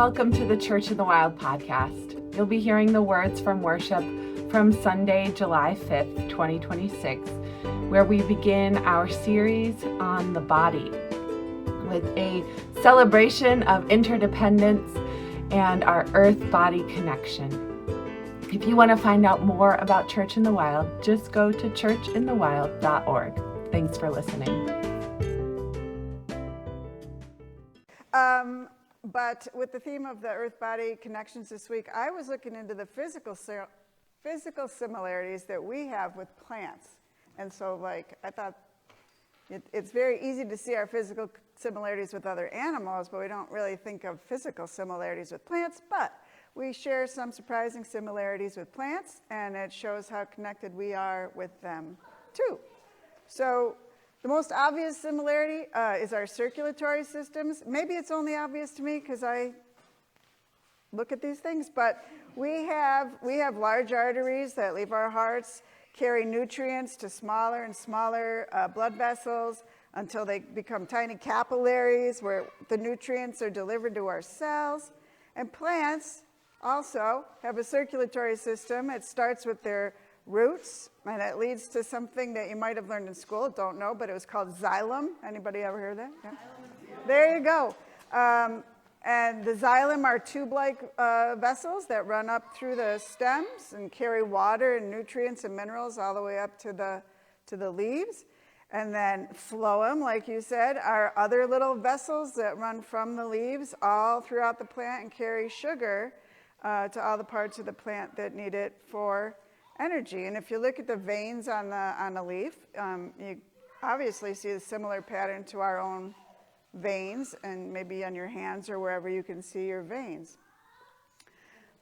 Welcome to the Church in the Wild podcast. You'll be hearing the words from worship from Sunday, July 5th, 2026, where we begin our series on the body with a celebration of interdependence and our earth-body connection. If you want to find out more about Church in the Wild, just go to churchinthewild.org. Thanks for listening. But with the theme of the earth-body connections this week, I was looking into the physical similarities that we have with plants. And so, I thought it's very easy to see our physical similarities with other animals, but we don't really think of physical similarities with plants. But we share some surprising similarities with plants, and it shows how connected we are with them, too. So the most obvious similarity is our circulatory systems. Maybe it's only obvious to me because I look at these things, but we have large arteries that leave our hearts, carry nutrients to smaller and smaller blood vessels until they become tiny capillaries where the nutrients are delivered to our cells. And plants also have a circulatory system. It starts with their roots, and it leads to something that you might have learned in school. Don't know, but it was called xylem. Anybody ever heard of that? Yeah. There you go. And the xylem are tube-like vessels that run up through the stems and carry water and nutrients and minerals all the way up to the leaves. And then phloem, like you said, are other little vessels that run from the leaves all throughout the plant and carry sugar to all the parts of the plant that need it for energy. And if you look at the veins on a leaf, you obviously see a similar pattern to our own veins, and maybe on your hands or wherever you can see your veins.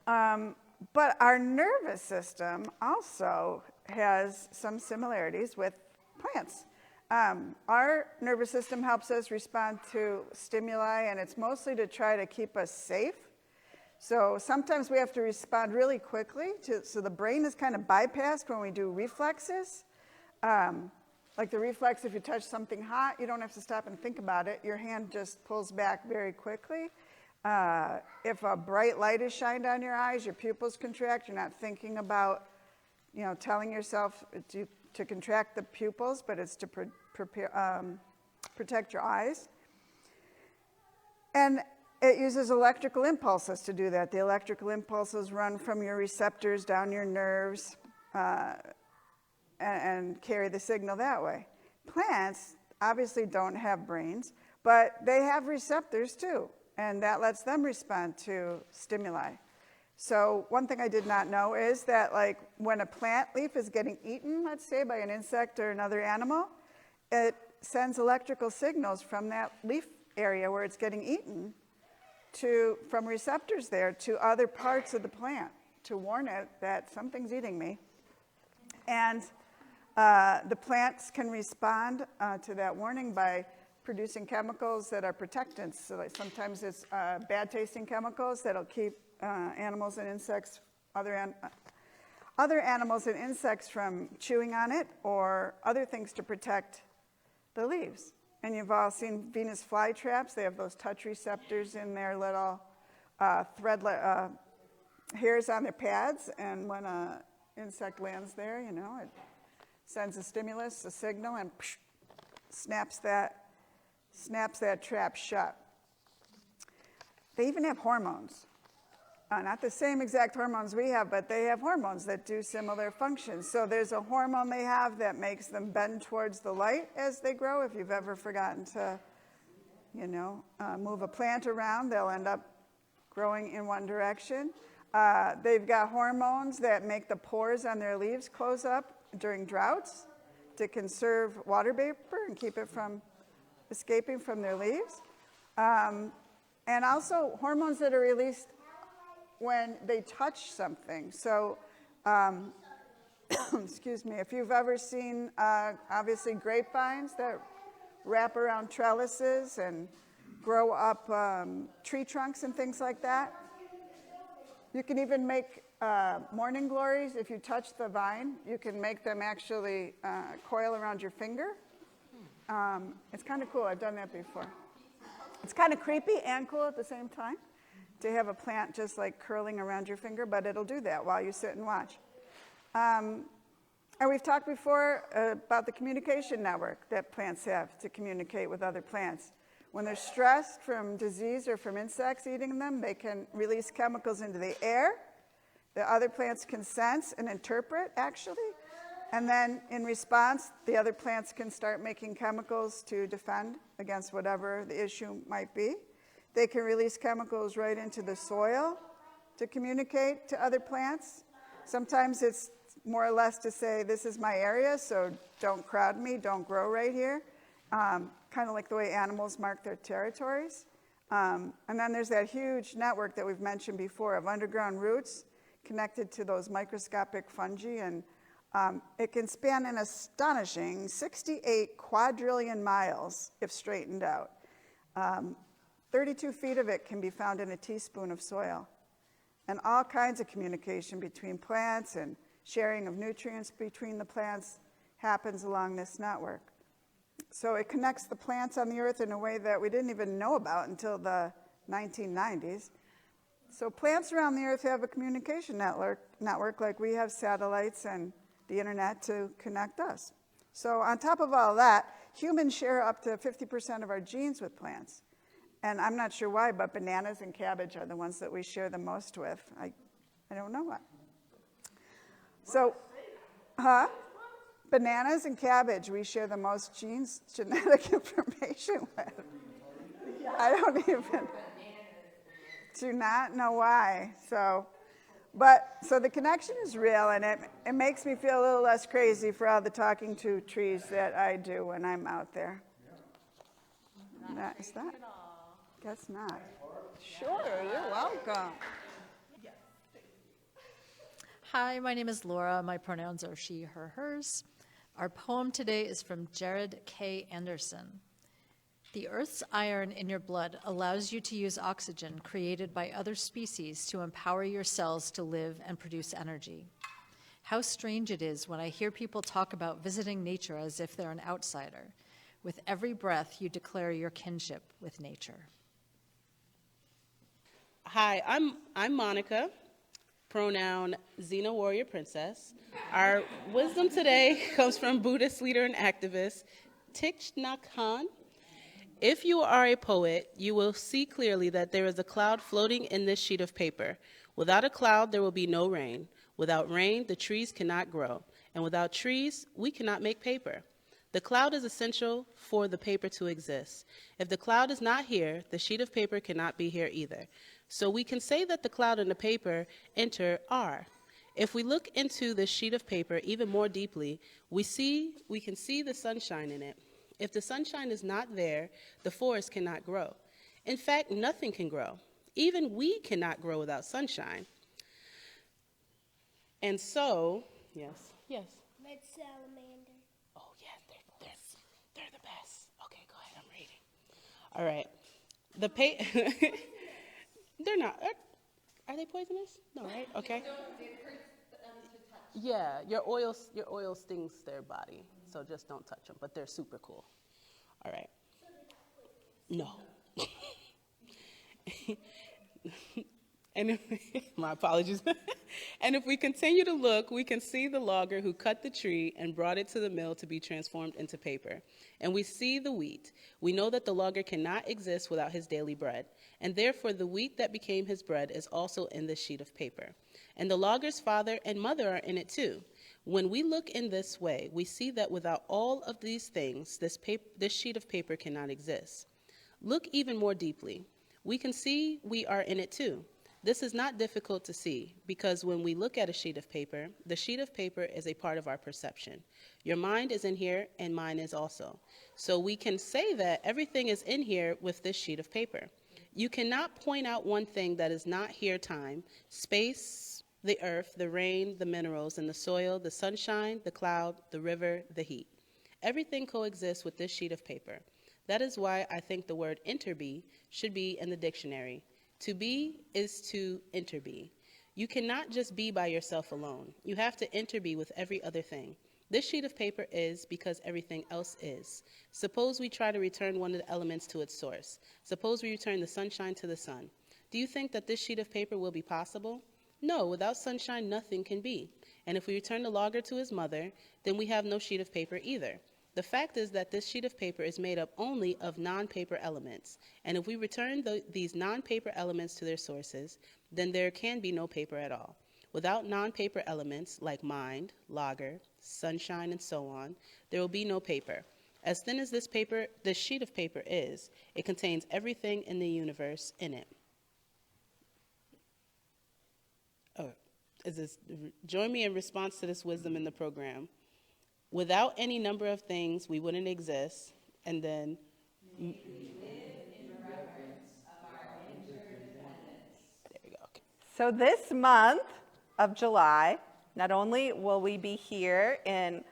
But our nervous system also has some similarities with plants. Our nervous system helps us respond to stimuli, and it's mostly to try to keep us safe. So sometimes we have to respond really quickly, so the brain is kind of bypassed when we do reflexes. Like the reflex, if you touch something hot, you don't have to stop and think about it. Your hand just pulls back very quickly. If a bright light is shined on your eyes, your pupils contract. You're not thinking about, telling yourself to contract the pupils, but it's to protect your eyes. And it uses electrical impulses to do that. The electrical impulses run from your receptors down your nerves and carry the signal that way. Plants obviously don't have brains, but they have receptors too, and that lets them respond to stimuli. So one thing I did not know is that when a plant leaf is getting eaten, let's say, by an insect or another animal, it sends electrical signals from that leaf area where it's getting eaten from receptors there to other parts of the plant to warn it that something's eating me. And the plants can respond to that warning by producing chemicals that are protectants. So sometimes it's bad-tasting chemicals that'll keep animals and insects, other animals and insects from chewing on it, or other things to protect the leaves. And you've all seen Venus flytraps. They have those touch receptors in their little hairs on their pads. And when an insect lands there, it sends a stimulus, a signal, and snaps that trap shut. They even have hormones. Not the same exact hormones we have, but they have hormones that do similar functions. So there's a hormone they have that makes them bend towards the light as they grow. If you've ever forgotten to, move a plant around, they'll end up growing in one direction. They've got hormones that make the pores on their leaves close up during droughts to conserve water vapor and keep it from escaping from their leaves. And also hormones that are released when they touch something. So, excuse me, if you've ever seen, obviously, grapevines that wrap around trellises and grow up tree trunks and things like that. You can even make morning glories. If you touch the vine, you can make them actually coil around your finger. It's kind of cool. I've done that before. It's kind of creepy and cool at the same time. to have a plant just like curling around your finger, but it'll do that while you sit and watch. And we've talked before about the communication network that plants have to communicate with other plants. When they're stressed from disease or from insects eating them, they can release chemicals into the air that other plants can sense and interpret, actually. And then in response, the other plants can start making chemicals to defend against whatever the issue might be. They can release chemicals right into the soil to communicate to other plants. Sometimes it's more or less to say, this is my area, so don't crowd me, don't grow right here. Kind of like the way animals mark their territories. And then there's that huge network that we've mentioned before of underground roots connected to those microscopic fungi. And it can span an astonishing 68 quadrillion miles if straightened out. 32 feet of it can be found in a teaspoon of soil. And all kinds of communication between plants and sharing of nutrients between the plants happens along this network. So it connects the plants on the earth in a way that we didn't even know about until the 1990s. So plants around the earth have a communication network like we have satellites and the internet to connect us. So on top of all that, humans share up to 50% of our genes with plants. And I'm not sure why, but bananas and cabbage are the ones that we share the most with. I don't know why. So, bananas and cabbage, we share the most genetic information with. I don't even do not know why. So the connection is real, and it makes me feel a little less crazy for all the talking to trees that I do when I'm out there. Is that? Guess not. Sure, you're welcome. Hi, my name is Laura. My pronouns are she, her, hers. Our poem today is from Jarod K. Anderson. The Earth's iron in your blood allows you to use oxygen created by other species to empower your cells to live and produce energy. How strange it is when I hear people talk about visiting nature as if they're an outsider. With every breath, you declare your kinship with nature. Hi, I'm Monica. Pronoun Xena Warrior Princess. Our wisdom today comes from Buddhist leader and activist Thich Nhat. If you are a poet, you will see clearly that there is a cloud floating in this sheet of paper. Without a cloud, there will be no rain. Without rain, the trees cannot grow. And without trees, we cannot make paper. The cloud is essential for the paper to exist. If the cloud is not here, the sheet of paper cannot be here either. So we can say that the cloud and the paper are. If we look into this sheet of paper even more deeply, we can see the sunshine in it. If the sunshine is not there, the forest cannot grow. In fact, nothing can grow. Even we cannot grow without sunshine. And so, yes. Red salamander. Oh, yeah, they're the best. Okay, go ahead, I'm reading. All right. They're not. Are they poisonous? No, right? Okay. It hurts them to touch. Yeah, your oil stings their body, so just don't touch them. But they're super cool. All right. No. And my apologies. And if we continue to look, we can see the logger who cut the tree and brought it to the mill to be transformed into paper. And we see the wheat. We know that the logger cannot exist without his daily bread. And therefore, the wheat that became his bread is also in this sheet of paper. And the logger's father and mother are in it too. When we look in this way, we see that without all of these things, this sheet of paper cannot exist. Look even more deeply. We can see we are in it too. This is not difficult to see because when we look at a sheet of paper, the sheet of paper is a part of our perception. Your mind is in here and mine is also. So we can say that everything is in here with this sheet of paper. You cannot point out one thing that is not here: time, space, the earth, the rain, the minerals, and the soil, the sunshine, the cloud, the river, the heat. Everything coexists with this sheet of paper. That is why I think the word interbe should be in the dictionary. To be is to interbe. You cannot just be by yourself alone. You have to interbe with every other thing. This sheet of paper is because everything else is. Suppose we try to return one of the elements to its source. Suppose we return the sunshine to the sun. Do you think that this sheet of paper will be possible? No, without sunshine, nothing can be. And if we return the logger to his mother, then we have no sheet of paper either. The fact is that this sheet of paper is made up only of non-paper elements. And if we return these non-paper elements to their sources, then there can be no paper at all. Without non-paper elements like mind, logger, sunshine, and so on, there will be no paper. As thin as this sheet of paper is, it contains everything in the universe in it. Join me in response to this wisdom in the program. Without any number of things, we wouldn't exist, and then... May we live in reverence of our interdependence. There we go. Okay. So this month of July, not only will we be here in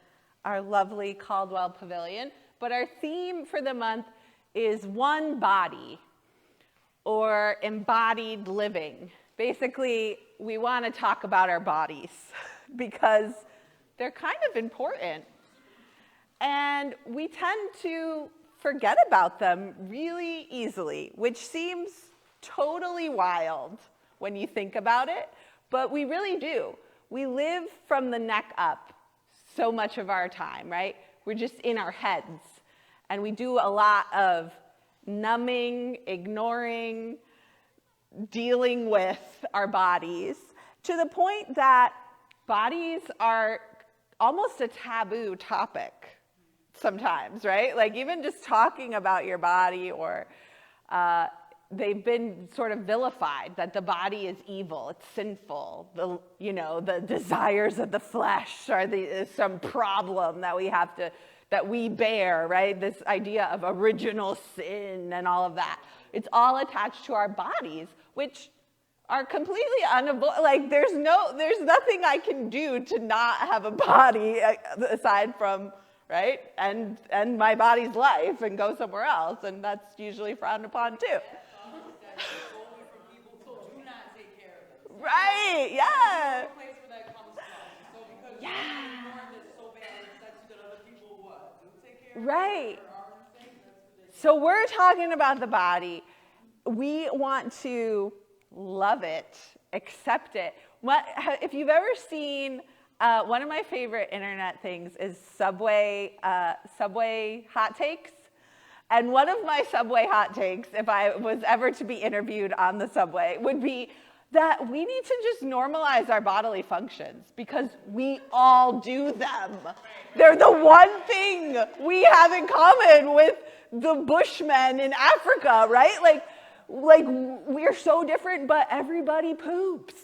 our lovely Caldwell Pavilion, but our theme for the month is one body, or embodied living. Basically, we want to talk about our bodies because they're kind of important. And we tend to forget about them really easily, which seems totally wild when you think about it, but we really do. We live from the neck up so much of our time, right? We're just in our heads. And we do a lot of numbing, ignoring, dealing with our bodies, to the point that bodies are almost a taboo topic sometimes, right? Like even just talking about your body, or they've been sort of vilified, that the body is evil, it's sinful, the desires of the flesh are some problem that we bear, right? This idea of original sin and all of that. It's all attached to our bodies, which are completely unavoidable. Like there's nothing I can do to not have a body aside from, right, and my body's life and go somewhere else, and that's usually frowned upon too. Right, yeah. Yeah. Right. So we're talking about the body. We want to love it, accept it. If you've ever seen, one of my favorite internet things is Subway hot takes. And one of my Subway hot takes, if I was ever to be interviewed on the subway, would be that we need to just normalize our bodily functions because we all do them. They're the one thing we have in common with the Bushmen in Africa, right? Like we're so different, but everybody poops.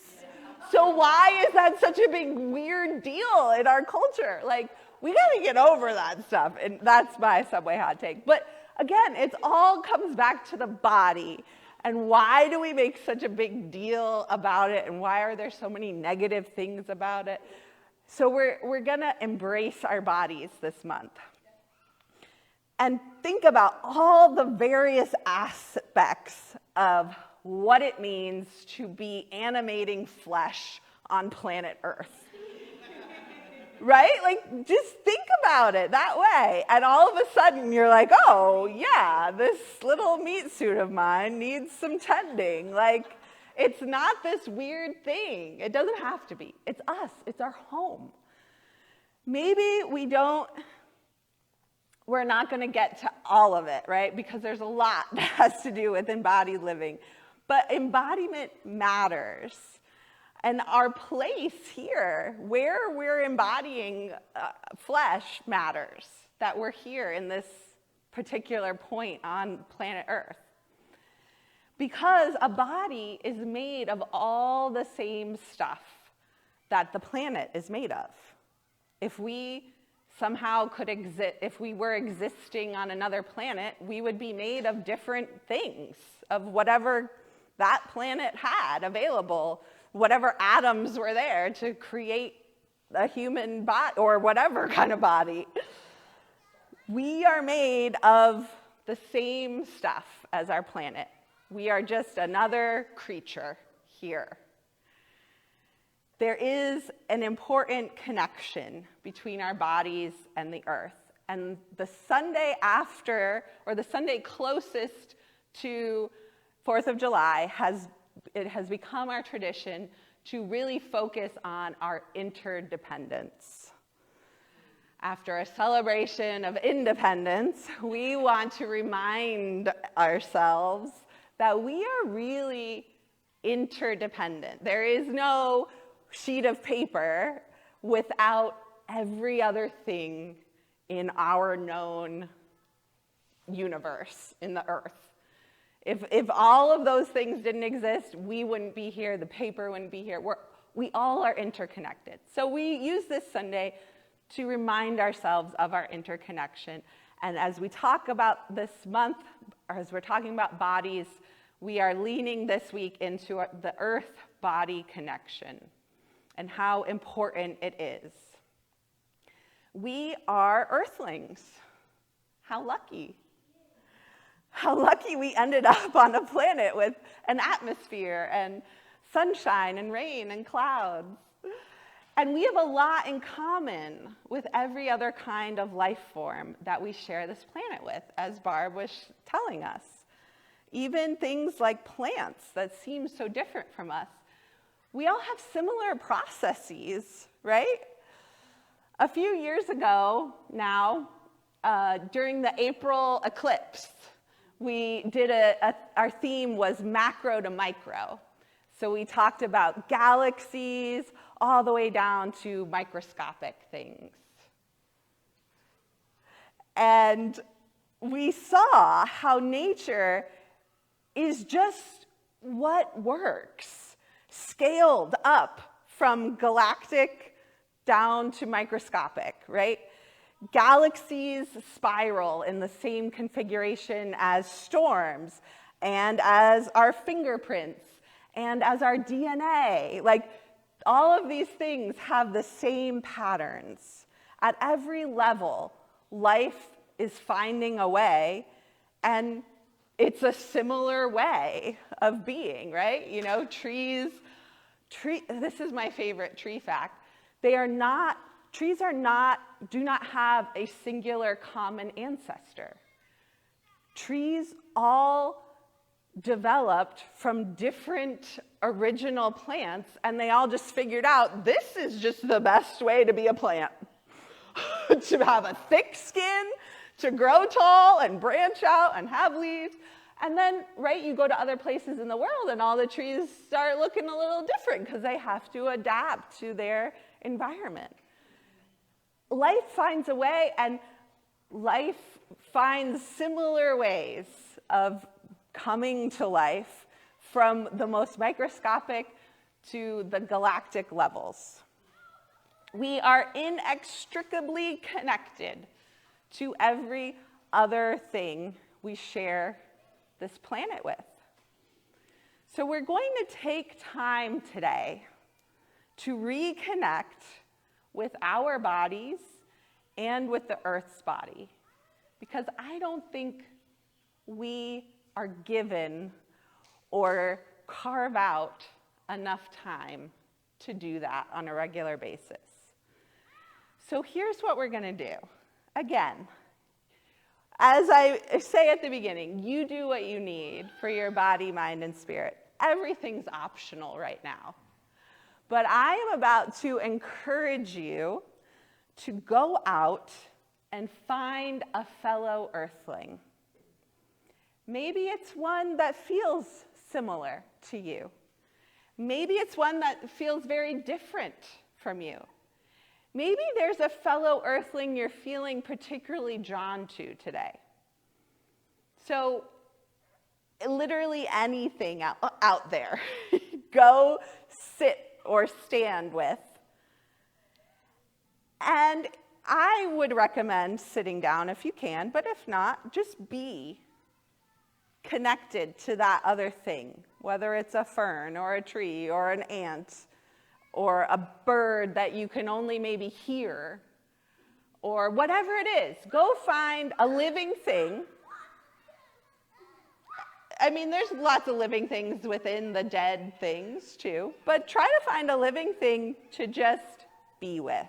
So why is that such a big weird deal in our culture? Like, we gotta get over that stuff, and that's my Subway hot take. But again, it all comes back to the body. And why do we make such a big deal about it? And why are there so many negative things about it? So we're gonna embrace our bodies this month. And think about all the various aspects of what it means to be animating flesh on planet Earth. Right? Like, just think about it that way. And all of a sudden, you're like, oh, yeah, this little meat suit of mine needs some tending. Like, it's not this weird thing. It doesn't have to be. It's us. It's our home. Maybe we're not going to get to all of it, right? Because there's a lot that has to do with embodied living. But embodiment matters. And our place here, where we're embodying flesh, matters. That we're here in this particular point on planet Earth. Because a body is made of all the same stuff that the planet is made of. If we somehow could exist, if we were existing on another planet, we would be made of different things, of whatever that planet had available, whatever atoms were there to create a human body or whatever kind of body. We are made of the same stuff as our planet. We are just another creature here. There is an important connection between our bodies and the earth. And the Sunday after, or the Sunday closest to 4th of July has it has become our tradition to really focus on our interdependence. After a celebration of independence, we want to remind ourselves that we are really interdependent. There is no sheet of paper without every other thing in our known universe, in the earth. If all of those things didn't exist, we wouldn't be here, the paper wouldn't be here. We all are interconnected. So we use this Sunday to remind ourselves of our interconnection. And as we talk about this month, or as we're talking about bodies, we are leaning this week into the earth-body connection and how important it is. We are earthlings. How lucky. How lucky we ended up on a planet with an atmosphere and sunshine and rain and clouds. And we have a lot in common with every other kind of life form that we share this planet with, as Barb was telling us. Even things like plants that seem so different from us. We all have similar processes, right? A few years ago now, during the April eclipse, we did our theme was macro to micro. So we talked about galaxies all the way down to microscopic things. And we saw how nature is just what works, scaled up from galactic down to microscopic, right? Galaxies spiral in the same configuration as storms and as our fingerprints and as our DNA. Like, all of these things have the same patterns. At every level, life is finding a way, and it's a similar way of being, right? You know, trees, this is my favorite tree fact. Trees do not have a singular common ancestor. Trees all developed from different original plants, and they all just figured out this is just the best way to be a plant. To have a thick skin, to grow tall and branch out and have leaves. And then, right, you go to other places in the world and all the trees start looking a little different because they have to adapt to their environment. Life finds a way, and life finds similar ways of coming to life from the most microscopic to the galactic levels. We are inextricably connected to every other thing we share this planet with. So we're going to take time today to reconnect with our bodies and with the Earth's body, because I don't think we are given or carve out enough time to do that on a regular basis. So here's what we're going to do. Again, as I say at the beginning, you do what you need for your body, mind, and spirit. Everything's optional right now. But I am about to encourage you to go out and find a fellow earthling. Maybe it's one that feels similar to you. Maybe it's one that feels very different from you. Maybe there's a fellow earthling you're feeling particularly drawn to today. So literally anything out there, go sit or stand with. And I would recommend sitting down if you can, but if not, just be connected to that other thing, whether it's a fern or a tree or an ant or a bird that you can only maybe hear, or whatever it is. Go find a living thing. I mean, there's lots of living things within the dead things too, but try to find a living thing to just be with.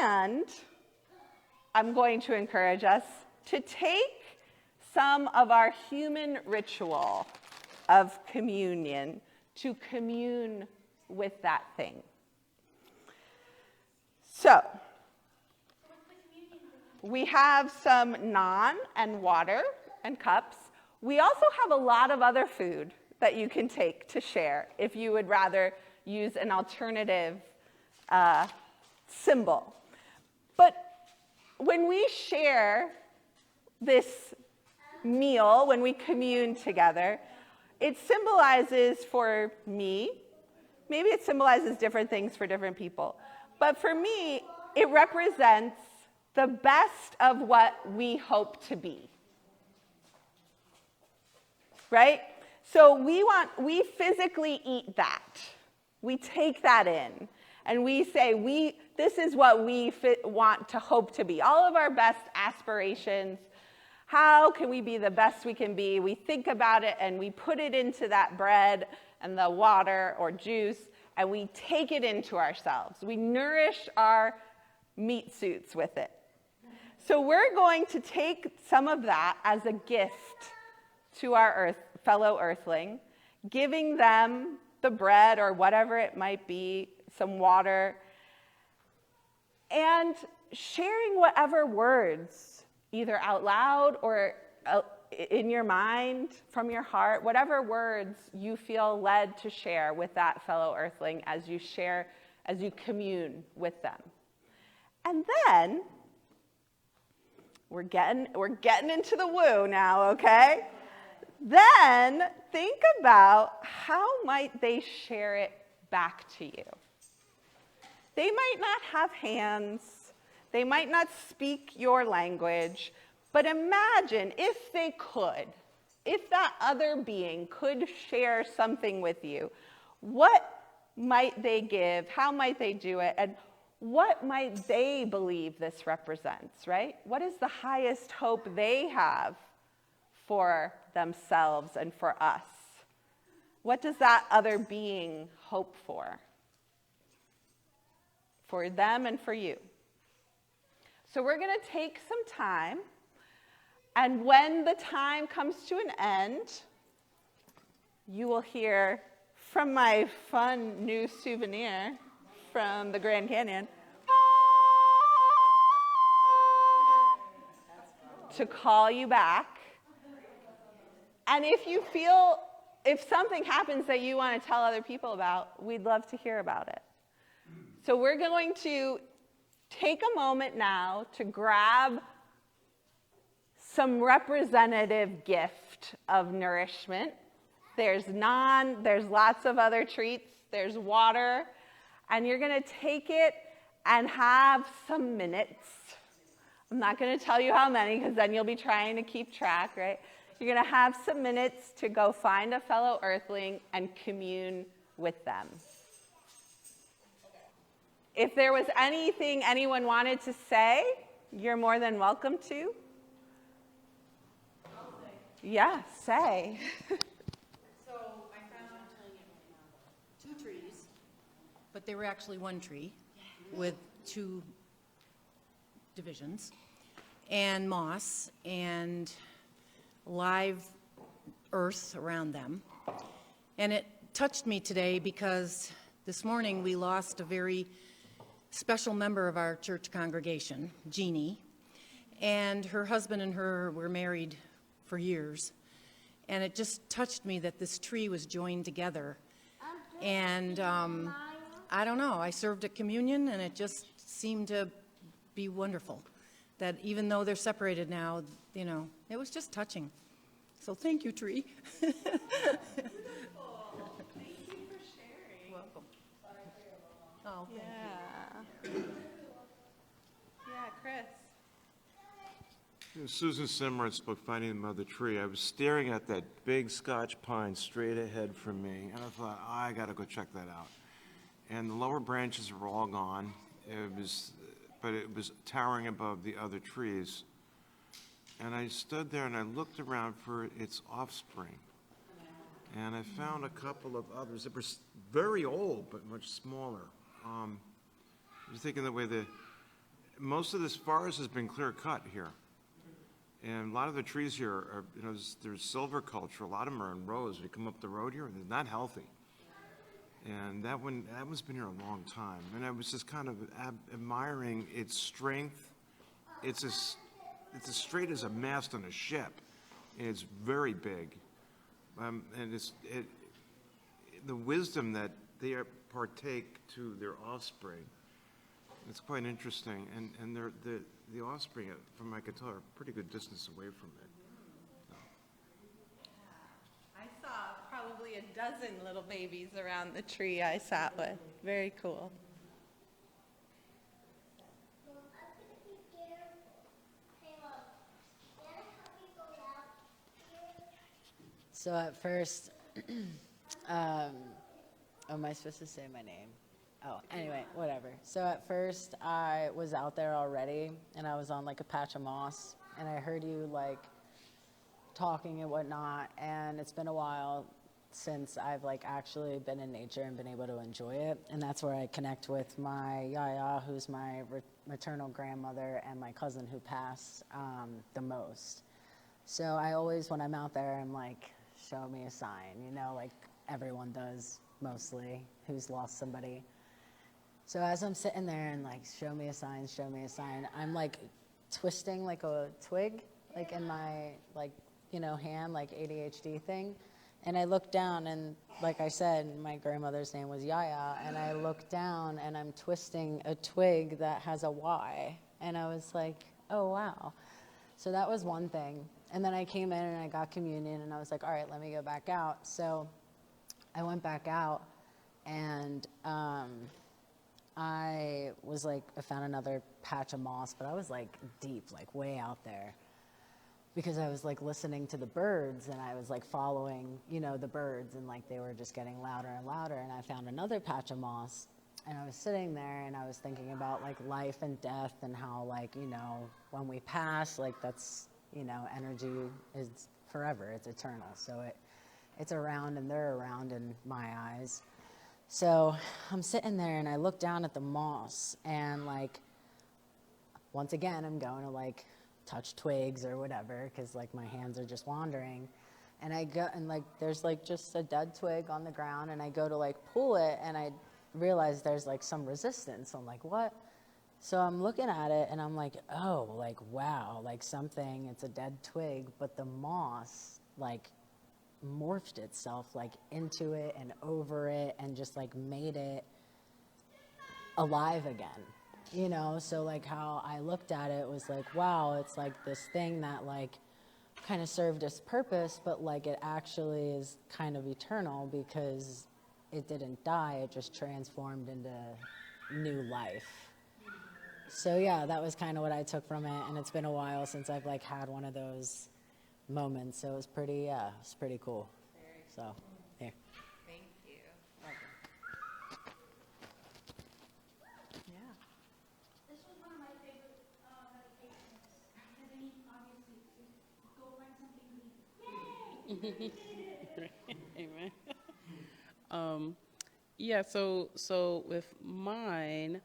And I'm going to encourage us to take some of our human ritual of communion to commune with that thing. So, we have some naan and water and cups. We also have a lot of other food that you can take to share if you would rather use an alternative symbol. But when we share this meal, when we commune together, it symbolizes for me, maybe it symbolizes different things for different people, but for me, it represents the best of what we hope to be. Right? So we physically eat that. We take that in. And we say, this is what we want to hope to be. All of our best aspirations. How can we be the best we can be? We think about it and we put it into that bread and the water or juice, and we take it into ourselves. We nourish our meat suits with it. So we're going to take some of that as a gift to our fellow earthling, giving them the bread or whatever it might be, some water, and sharing whatever words, either out loud or in your mind, from your heart, whatever words you feel led to share with that fellow earthling as you commune with them. And then, we're getting into the woo now, okay? Then think about how might they share it back to you. They might not have hands, they might not speak your language, but imagine if they could, if that other being could share something with you, what might they give, how might they do it, and what might they believe this represents, right? What is the highest hope they have for themselves and for us? What does that other being hope for them and for you? So we're going to take some time, and when the time comes to an end, you will hear from my fun new souvenir from the Grand Canyon to call you back. And if something happens that you want to tell other people about, we'd love to hear about it. So we're going to take a moment now to grab some representative gift of nourishment. There's naan, there's lots of other treats, there's water, and you're going to take it and have some minutes. I'm not going to tell you how many, because then you'll be trying to keep track, right? You're going to have some minutes to go find a fellow earthling and commune with them. If there was anything anyone wanted to say, you're more than welcome to. Yeah, say. So I found two trees, but they were actually one tree with two divisions, and moss and live earth around them. And it touched me today because this morning we lost a very special member of our church congregation, Jeannie, and her husband and her were married for years. And it just touched me that this tree was joined together. And I don't know, I served at communion and it just seemed to be wonderful that even though they're separated now, you know, it was just touching. So thank you, tree. Beautiful. Thank you for sharing. Welcome. Oh, thank Yeah. Yeah, Chris. Susan Simmerant's book, Finding the Mother Tree, I was staring at that big Scotch pine straight ahead from me, and I thought, I got to go check that out. And the lower branches were all gone, but it was towering above the other trees. And I stood there and I looked around for its offspring. And I found a couple of others that were very old, but much smaller. You're thinking the way most of this forest has been clear cut here. And a lot of the trees here are, there's silver culture. A lot of them are in rows. We come up the road here, and they're not healthy. And that one's been here a long time. And I was just kind of admiring its strength. It's as straight as a mast on a ship. And it's very big. And the wisdom that they partake to their offspring, it's quite interesting. And the offspring, from what I could tell, are a pretty good distance away from it. I saw probably a dozen little babies around the tree I sat with. Very cool. So at first, am I supposed to say my name? Oh, anyway, whatever. So at first I was out there already, and I was on like a patch of moss, and I heard you like talking and whatnot, and it's been a while since I've like actually been in nature and been able to enjoy it, and that's where I connect with my yaya, who's my maternal grandmother, and my cousin who passed the most. So I always, when I'm out there, I'm like, show me a sign, like everyone does mostly who's lost somebody. So as I'm sitting there and like, show me a sign, I'm like twisting like a twig, like in my like, hand, like ADHD thing. And I look down, and like I said, my grandmother's name was Yaya, and I look down and I'm twisting a twig that has a Y. And I was like, oh wow. So that was one thing. And then I came in and I got communion, and I was like, all right, let me go back out. So I went back out, and I was like, I found another patch of moss, but I was like deep, like way out there, because I was like listening to the birds, and I was like following, the birds, and like they were just getting louder and louder. And I found another patch of moss, and I was sitting there, and I was thinking about like life and death, and how like, when we pass, like that's, energy is forever, it's eternal. So it's around, and they're around in my eyes. So I'm sitting there, and I look down at the moss, and like, once again, I'm going to like touch twigs or whatever, because like my hands are just wandering. And I go, and like, there's like just a dead twig on the ground, and I go to like pull it, and I realize there's like some resistance. I'm like, what? So I'm looking at it, and I'm like, oh, like, wow, like something, it's a dead twig, but the moss like morphed itself like into it and over it, and just like made it alive again, so like how I looked at it was like, wow, it's like this thing that like kind of served its purpose, but like it actually is kind of eternal, because it didn't die, it just transformed into new life. So yeah, that was kind of what I took from it, and it's been a while since I've like had one of those moments, so it was pretty cool. So, here. Thank you. Yeah. This was one of my favorite meditations. Because I mean, obviously, go find something new. Amen. Yeah, so with mine,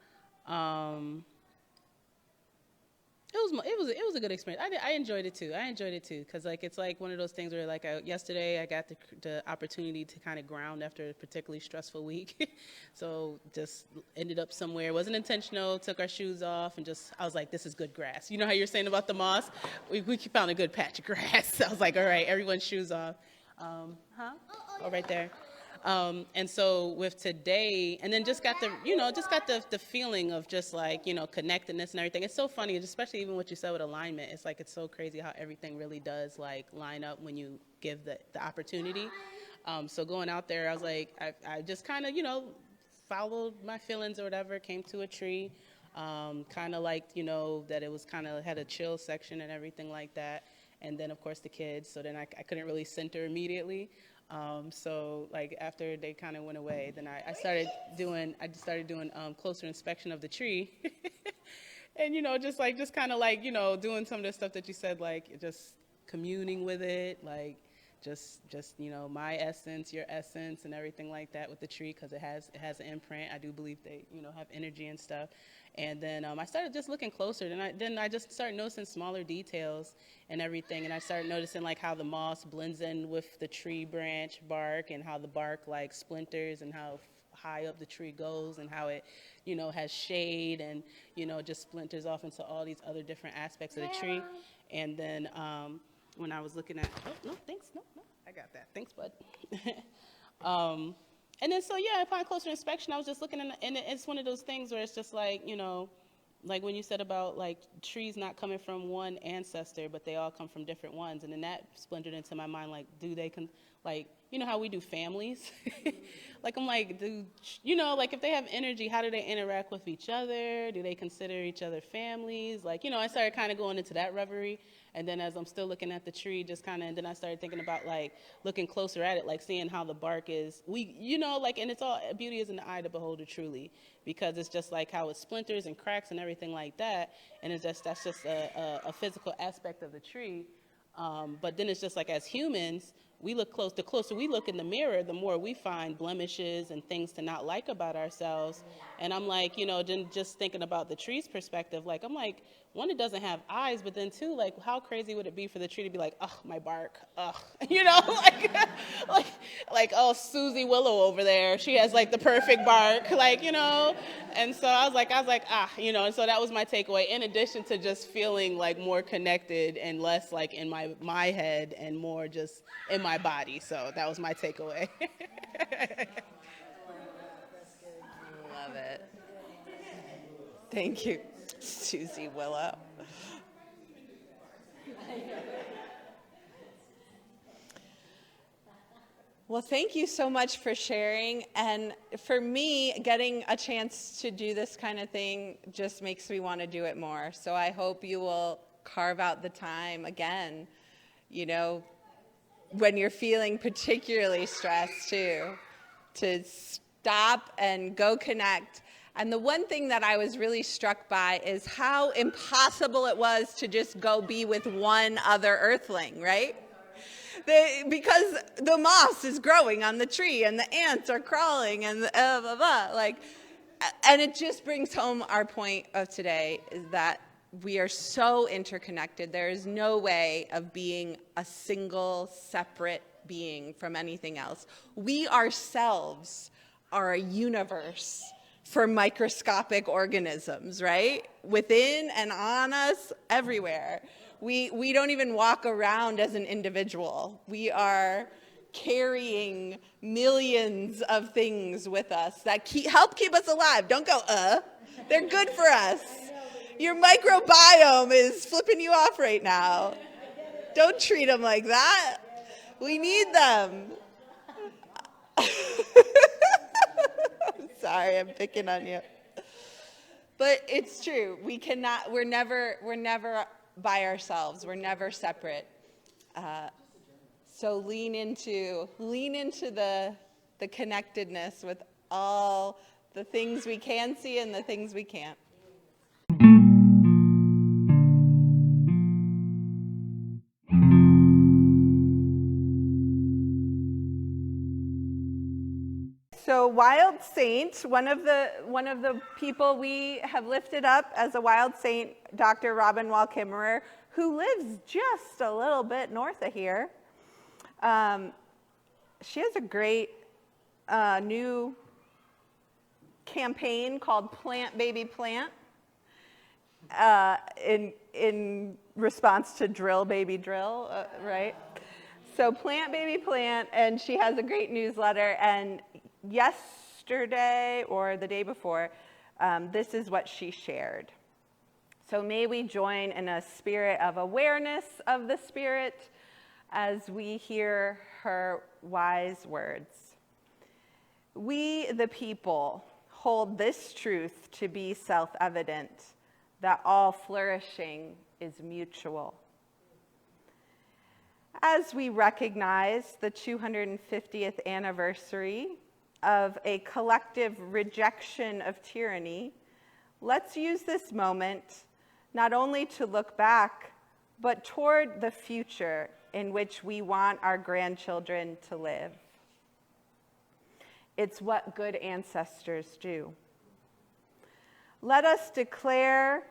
it was a good experience. I enjoyed it too. Because like it's like one of those things where like yesterday I got the opportunity to kind of ground after a particularly stressful week. So just ended up somewhere. It wasn't intentional. Took our shoes off, and I was like, this is good grass. You know how you're saying about the moss? We found a good patch of grass. I was like, all right, everyone's shoes off. Oh, right there. And so with today, and then just got the feeling of just like, connectedness and everything. It's so funny, especially even what you said with alignment. It's like, it's so crazy how everything really does like line up when you give the opportunity. So going out there, I was like, I just kind of, followed my feelings or whatever, came to a tree, kind of liked, that it was kind of had a chill section and everything like that. And then of course the kids, so then I couldn't really center immediately. So like after they kind of went away, then I started doing closer inspection of the tree. And, just kind of like, doing some of the stuff that you said, like just communing with it, like just my essence, your essence, and everything like that with the tree, because it has an imprint. I do believe they have energy and stuff. And then I started just looking closer. Then I just started noticing smaller details and everything. And I started noticing like how the moss blends in with the tree branch bark, and how the bark like splinters, and how high up the tree goes, and how it has shade, and just splinters off into all these other different aspects of the tree. And then when I was looking at, oh no, thanks, no, I got that, thanks, bud. And then upon closer inspection, I was just looking, and it's one of those things where it's just like, like when you said about like trees not coming from one ancestor, but they all come from different ones. And then that splintered into my mind, like, do they, like, how we do families? Like, I'm like, like if they have energy, how do they interact with each other? Do they consider each other families? Like, I started kind of going into that reverie. And then as I'm still looking at the tree, and then I started thinking about like looking closer at it, like seeing how the bark is, and it's all, beauty is in the eye of the beholder, truly, because it's just like how it splinters and cracks and everything like that. And that's just a physical aspect of the tree. But then it's just like, as humans, we look close. The closer we look in the mirror, the more we find blemishes and things to not like about ourselves. And I'm like, then just thinking about the tree's perspective, like, I'm like, one, it doesn't have eyes, but then two, like, how crazy would it be for the tree to be like, oh, my bark, like, oh, Susie Willow over there, she has like the perfect bark, like, And so I was like, and so that was my takeaway, in addition to just feeling like more connected and less like in my head and more just in my body. So that was my takeaway. Love it. Thank you, Susie Willow. Well, thank you so much for sharing. And for me, getting a chance to do this kind of thing just makes me want to do it more. So I hope you will carve out the time again, when you're feeling particularly stressed too, to stop and go connect. And the one thing that I was really struck by is how impossible it was to just go be with one other earthling, right? Because the moss is growing on the tree, and the ants are crawling, and blah, blah, blah. And it just brings home our point of today, is that we are so interconnected. There is no way of being a single, separate being from anything else. We ourselves are a universe for microscopic organisms, right? Within and on us, everywhere. We don't even walk around as an individual. We are carrying millions of things with us that help keep us alive. Don't go, They're good for us. Your microbiome is flipping you off right now. Don't treat them like that. We need them. Sorry, I'm picking on you. But it's true. We're never by ourselves. We're never separate. So lean into the connectedness with all the things we can see and the things we can't. So Wild Saint, one of the people we have lifted up as a Wild Saint, Dr. Robin Wall Kimmerer, who lives just a little bit north of here. She has a great new campaign called Plant Baby Plant, in response to Drill Baby Drill, right? So Plant Baby Plant, and she has a great newsletter, and yesterday or the day before, this is what she shared. So may we join in a spirit of awareness of the Spirit as we hear her wise words. We, the people, hold this truth to be self-evident, that all flourishing is mutual. As we recognize the 250th anniversary of a collective rejection of tyranny, let's use this moment not only to look back, but toward the future in which we want our grandchildren to live. It's what good ancestors do. Let us declare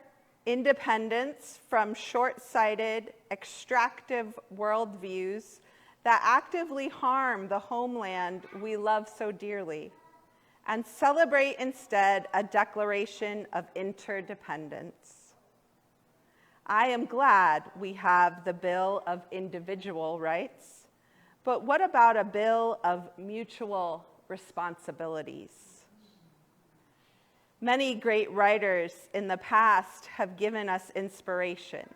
independence from short-sighted, extractive worldviews that actively harm the homeland we love so dearly, and celebrate instead a declaration of interdependence. I am glad we have the Bill of Individual Rights, but what about a Bill of Mutual Responsibilities? Many great writers in the past have given us inspiration.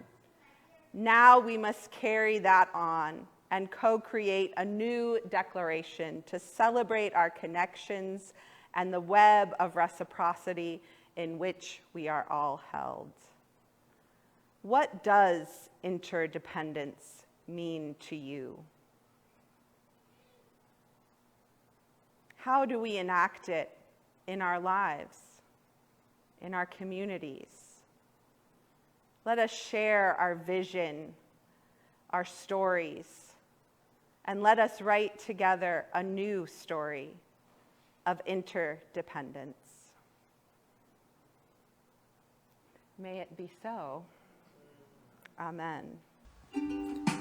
Now we must carry that on and co-create a new declaration to celebrate our connections and the web of reciprocity in which we are all held. What does interdependence mean to you? How do we enact it in our lives, in our communities? Let us share our vision, our stories, and let us write together a new story of interdependence. May it be so. Amen.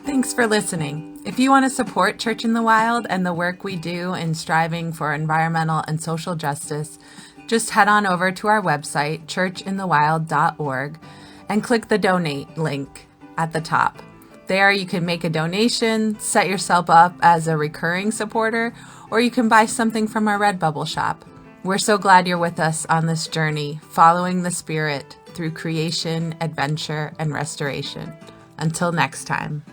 Thanks for listening. If you want to support Church in the Wild and the work we do in striving for environmental and social justice, just head on over to our website, churchinthewild.org, and click the donate link at the top. There you can make a donation, set yourself up as a recurring supporter, or you can buy something from our Redbubble shop. We're so glad you're with us on this journey, following the Spirit through creation, adventure, and restoration. Until next time.